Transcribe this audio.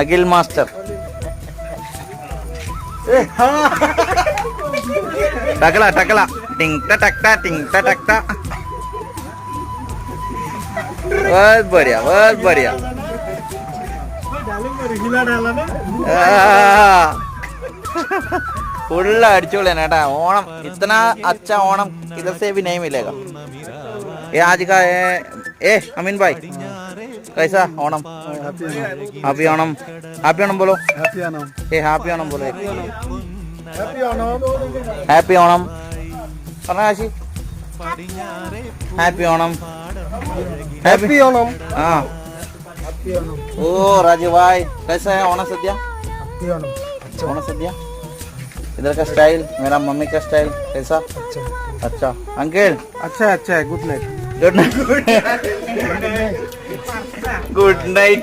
Akhil master. ടക്കല ടക്കല ടിങ് ടക് ടിങ് ടക്. बहुत बढ़िया. फुल अടിച്ചോളെ ना ओणम. इतना अच्छा ओणम इधर से भी नहीं मिलेगा. ये आज का है अमीन भाई कैसा ओणम? हैप्पी ओणम. हैप्पी ओणम बोलो. हैप्पी ओणम. हैप्पी ओणम बोलो. हैप्पी ओणम പറഞ്ഞാശി. हैप्पी ओणम. हैप्पी ओणम. हाँ. ओ राजू भाई कैसा है ओणम सद्या? ओणम सद्या इधर का स्टाइल, मेरा मम्मी का स्टाइल कैसा? अच्छा अंकल. अच्छा है. Good night. Good night.